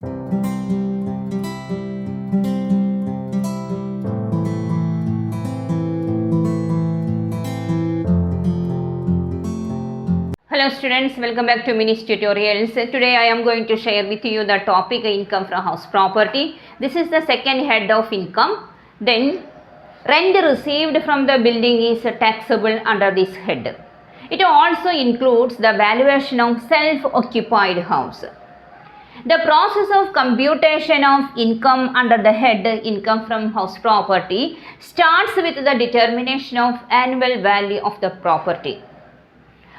Hello students, welcome back to Mini's tutorials. Today I am going to share with you the topic income from house property. This is the second head of income. Then rent received from the building is taxable under this head. It also includes the valuation of self-occupied house. The process of computation of income under the head income from house property starts with the determination of annual value of the property.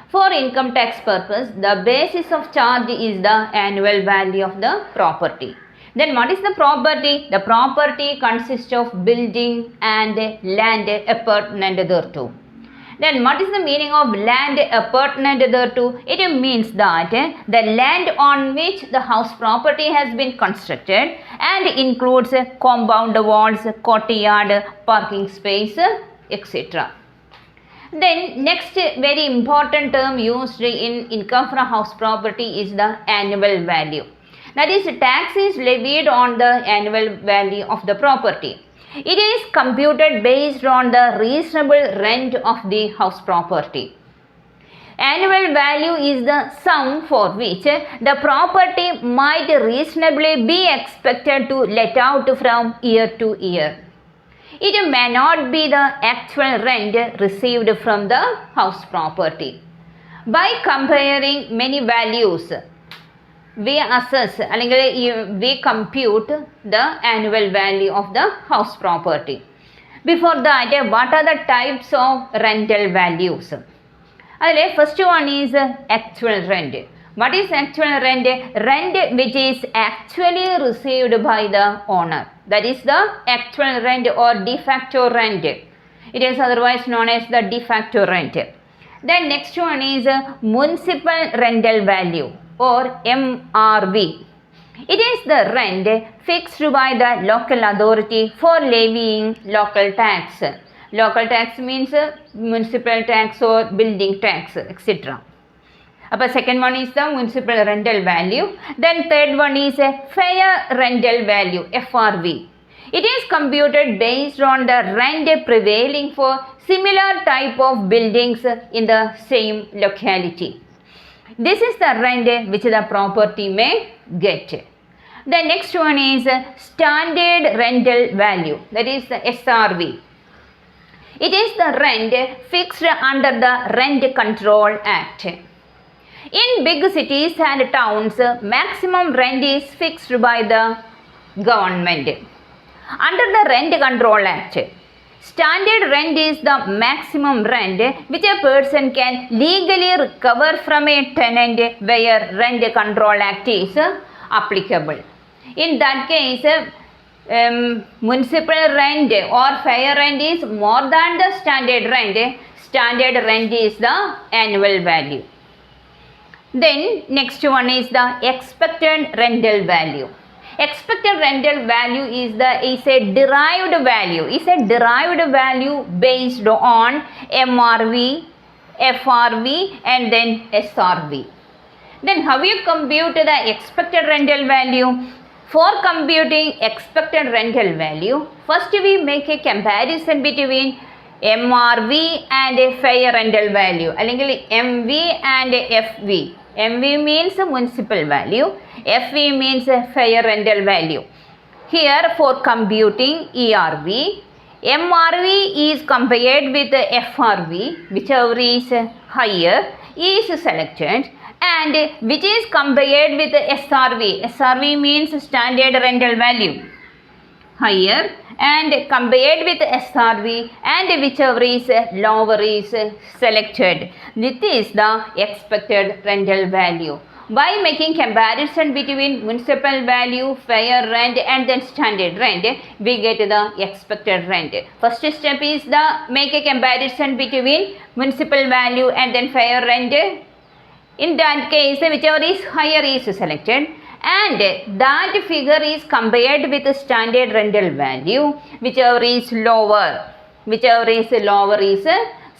For income tax purpose, the basis of charge is the annual value of the property. Then what is the property? The property consists of building and land appurtenant thereto. Then what is the meaning of land appurtenant thereto? It means that the land on which the house property has been constructed and includes compound walls, courtyard, parking space, etc. Then next very important term used in income from house property is the annual value. That is, tax is levied on the annual value of the property. It is computed based on the reasonable rent of the house property. Annual value is the sum for which the property might reasonably be expected to let out from year to year. It may not be the actual rent received from the house property. By comparing many values, we assess and we compute the annual value of the house property. Before that, what are the types of rental values? First one is actual rent. What is actual rent? Rent which is actually received by the owner. That is the actual rent or de facto rent. It is otherwise known as the de facto rent. Then next one is municipal rental value or MRV. It is the rent fixed by the local authority for levying local tax. Local tax means municipal tax or building tax, etc. Second one is the municipal rental value. Then third one is a fair rental value, FRV. It is computed based on the rent prevailing for similar type of buildings in the same locality. This is the rent which the property may get. The next one is standard rental value, that is the SRV. It is the rent fixed under the Rent Control Act. In big cities and towns, maximum rent is fixed by the government. Under the Rent Control Act, standard rent is the maximum rent which a person can legally recover from a tenant where Rent Control Act is applicable. In that case, municipal rent or fair rent is more than the standard rent. Standard rent is the annual value. Then next one is the expected rental value. Expected rental value is a derived value. Is a derived value based on MRV, FRV and then SRV. Then how you compute the expected rental value? For computing expected rental value, first we make a comparison between MRV and a fair rental value. MV and FV. MV means municipal value, FV means fair rental value. Here for computing ERV, MRV is compared with FRV, whichever is higher is selected, and which is compared with SRV. SRV means standard rental value, higher, and compared with SRV, and whichever is lower is selected. This is the expected rental value. By making comparison between municipal value, fair rent and then standard rent, we get the expected rent. First step is the make a comparison between municipal value and then fair rent. In that case, whichever is higher is selected, and that figure is compared with the standard rental value, whichever is lower is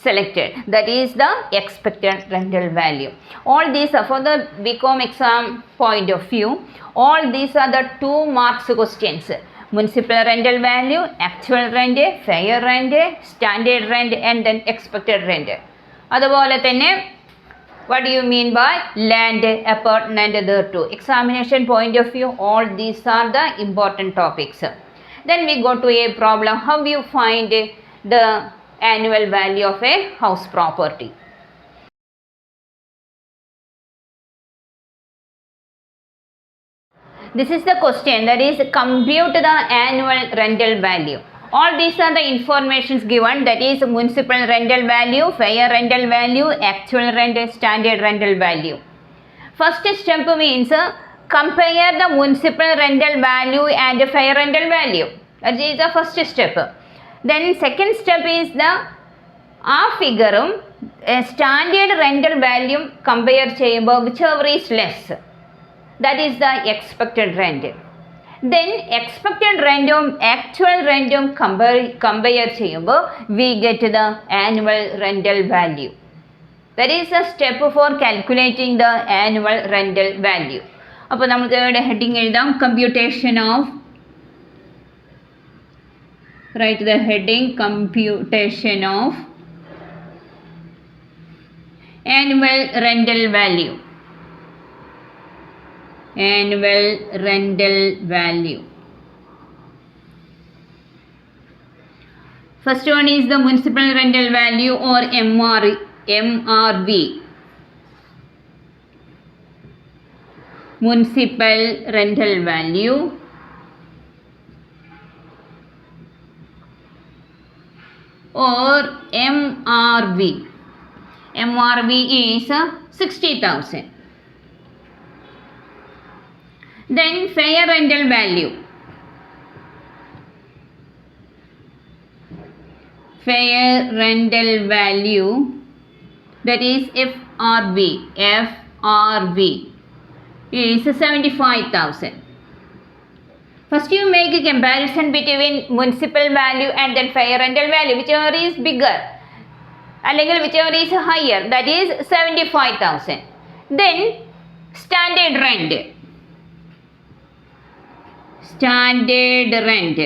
selected. That is the expected rental value. All these are for the BCom exam point of view. All these are the 2 marks questions. Municipal rental value, actual rent, fair rent, standard rent and then expected rent. അതുപോലെ തന്നെ what do you mean by land, apartment, there too. Examination point of view, all these are the important topics. Then we go to a problem. How you find the annual value of a house property? This is the question, that is compute the annual rental value. All these are the informations given, that is municipal rental value, fair rental value, actual rent, standard rental value. First step means compare the municipal rental value and fair rental value. That is the first step. Then second step is the figure standard rental value compare ചെയ്യുമ്പോൾ whichever is less, that is the expected rent. Then expected rentum actual rentum compare ചെയ്യുമ്പോൾ we get the annual rental value. That is a step for calculating the annual rental value. അപ്പോൾ നമുക്ക് ഇവിടെ heading എഴുതാം, computation of, write the heading computation of annual rental value. Annual rental value. First one is the municipal rental value or MRV. Municipal rental value or MRV. MRV is 60,000. Then fair rental value. Fair rental value, that is FRV. FRV is 75,000. First you make a comparison between municipal value and then fair rental value, whichever is bigger അല്ലെങ്കിൽ whichever is higher, that is 75,000. Then standard rent. Standard rent.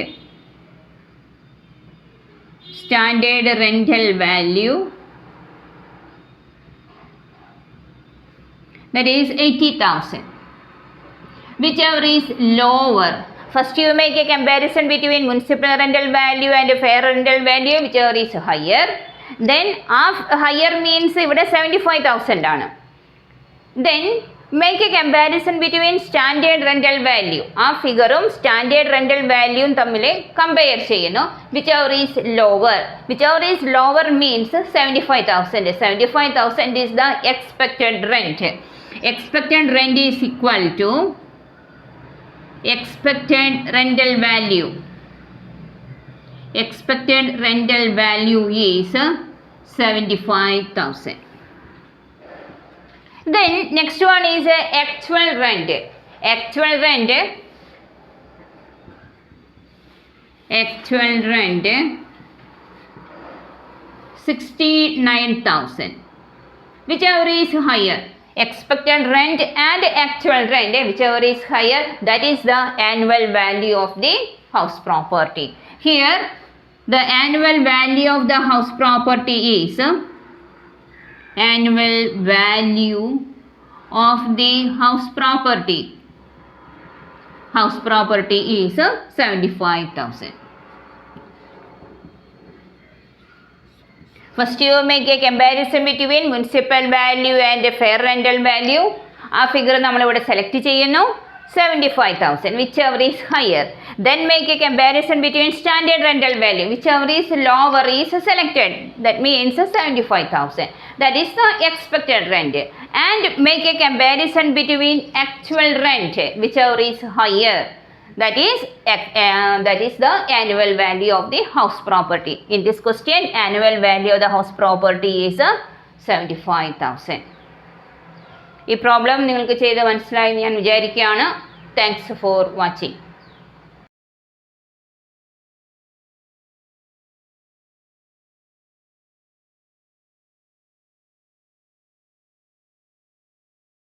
Standard rental value, that is 80,000. Whichever is lower. First you make a comparison between municipal rental value and fair rental value, whichever is higher. Then higher means ഇവിടെ 75,000 ആണ്. Then make a comparison between standard rental value. ആ ഫിഗറും standard rental വാല്യൂവും തമ്മിൽ compare ചെയ്യുന്നു. whichever is lower. whichever is lower means 75,000. 75,000 is the expected rent. Expected rent is equal to expected rental value. Expected rental value is 75,000. Then next one is actual rent. Actual rent. Actual rent 69,000. Whichever is higher. Expected rent and actual rent, whichever is higher, that is the annual value of the house property. Here the annual value of the house property is annual value of the house property. House property is 75,000. First you make a comparison between municipal value and fair rental value. ആ figure നമ്മളിവിടെ select ചെയ്യുന്നു, 75,000, whichever is higher. Then make a comparison between standard rental value, whichever is lower is selected, that means 75,000, that is the expected rent. And make a comparison between actual rent, whichever is higher, that is the annual value of the house property. In this question, annual value of the house property is 75,000. ഈ problem നിങ്ങൾക്ക് ചെയ്ത് മനസ്സിലായി ഞാൻ വിചാരിക്കുകയാണ്. Thanks for watching.